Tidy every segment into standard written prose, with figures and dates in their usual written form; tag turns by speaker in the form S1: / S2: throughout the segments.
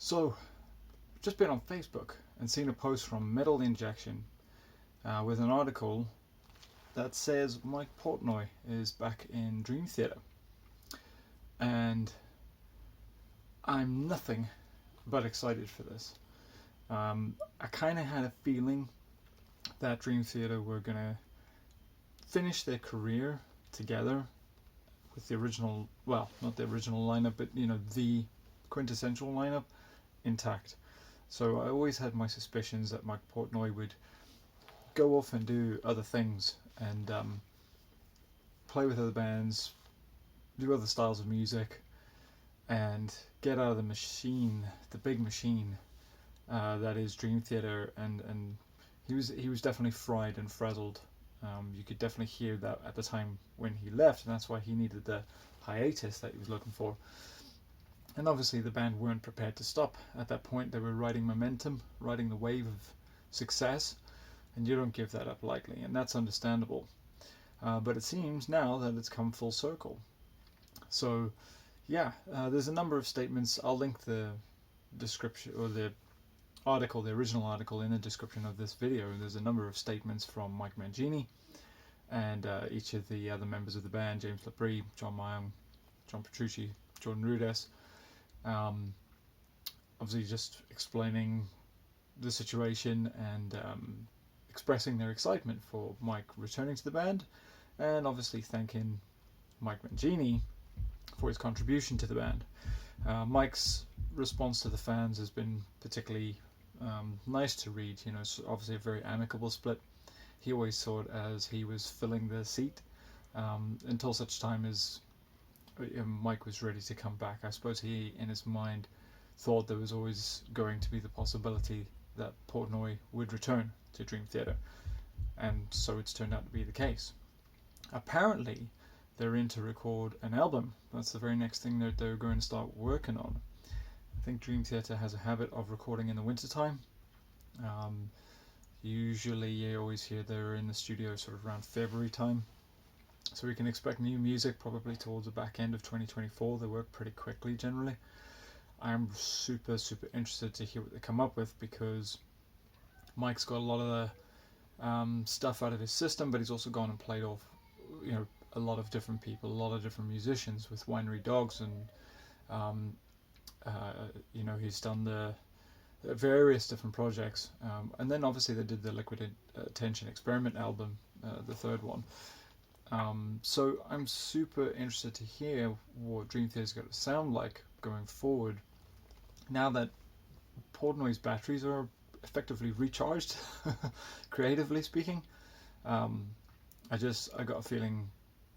S1: So, just been on Facebook and seen a post from Metal Injection with an article that says Mike Portnoy is back in Dream Theater. And I'm nothing but excited for this. I kind of had a feeling that Dream Theater were going to finish their career together with the original, well, not the original lineup, but the quintessential lineup intact. So I always had my suspicions that Mike Portnoy would go off and do other things and play with other bands, do other styles of music, and get out of the machine, the big machine that is Dream Theater. And he was definitely fried and frazzled. You could definitely hear that at the time when he left, and that's why he needed the hiatus that he was looking for. And obviously the band weren't prepared to stop. At that point they were riding momentum, riding the wave of success, and you don't give that up lightly, and that's understandable. But it seems now that it's come full circle. So yeah, there's a number of statements. I'll link the description or the article, the original article, in the description of this video. There's a number of statements from Mike Mangini and each of the other members of the band, James Labrie, John Myung, John Petrucci, Jordan Rudess. Obviously just explaining the situation and expressing their excitement for Mike returning to the band, and obviously thanking Mike Mangini for his contribution to the band. Mike's response to the fans has been particularly nice to read. It's obviously a very amicable split. He always saw it as he was filling the seat until such time as Mike was ready to come back. I suppose he, in his mind, thought there was always going to be the possibility that Portnoy would return to Dream Theater, and so it's turned out to be the case. Apparently, they're in to record an album. That's the very next thing that they're going to start working on. I think Dream Theater has a habit of recording in the wintertime. Usually you always hear they're in the studio sort of around February time. So we can expect new music probably towards the back end of 2024. They work pretty quickly generally. I'm super interested to hear what they come up with, because Mike's got a lot of the stuff out of his system, but he's also gone and played off a lot of different people, a lot of different musicians with Winery Dogs, and he's done the various different projects, and then obviously they did the Liquid Attention Experiment album, the third one. So I'm super interested to hear what Dream Theater's going to sound like going forward, now that Portnoy's batteries are effectively recharged, creatively speaking. I got a feeling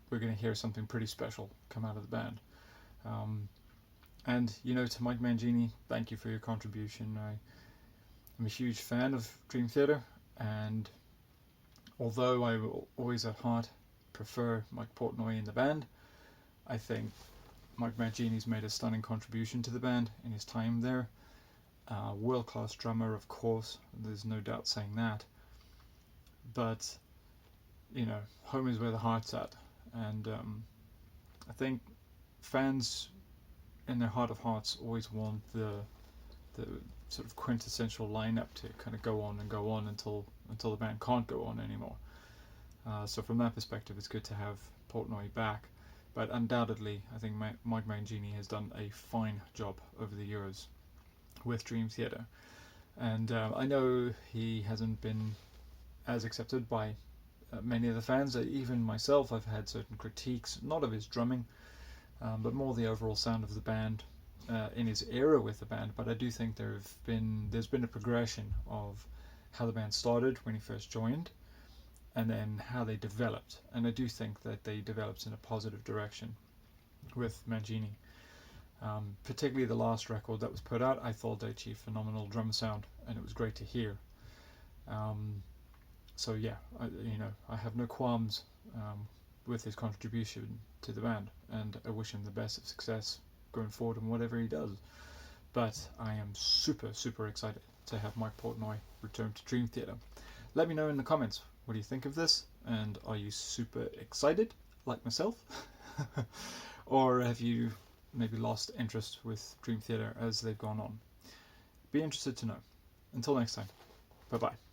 S1: we're going to hear something pretty special come out of the band. And to Mike Mangini, thank you for your contribution. I'm a huge fan of Dream Theater, and although I will always at heart prefer Mike Portnoy in the band, I think Mike Mangini's made a stunning contribution to the band in his time there. World-class drummer, of course, there's no doubt saying that. But, home is where the heart's at. And I think fans, in their heart of hearts, always want the sort of quintessential lineup to kind of go on until the band can't go on anymore. So from that perspective, it's good to have Portnoy back. But undoubtedly, I think Mike Mangini has done a fine job over the years with Dream Theater. And I know he hasn't been as accepted by many of the fans. Even myself, I've had certain critiques, not of his drumming, but more the overall sound of the band in his era with the band. But I do think there's been a progression of how the band started when he first joined, and then how they developed. And I do think that they developed in a positive direction with Mangini. Particularly the last record that was put out, I thought they achieved phenomenal drum sound, and it was great to hear. So yeah, I have no qualms with his contribution to the band, and I wish him the best of success going forward in whatever he does. But I am super excited to have Mike Portnoy return to Dream Theater. Let me know in the comments, what do you think of this? And are you super excited, like myself? Or have you maybe lost interest with Dream Theater as they've gone on? be interested to know. Until next time, bye bye.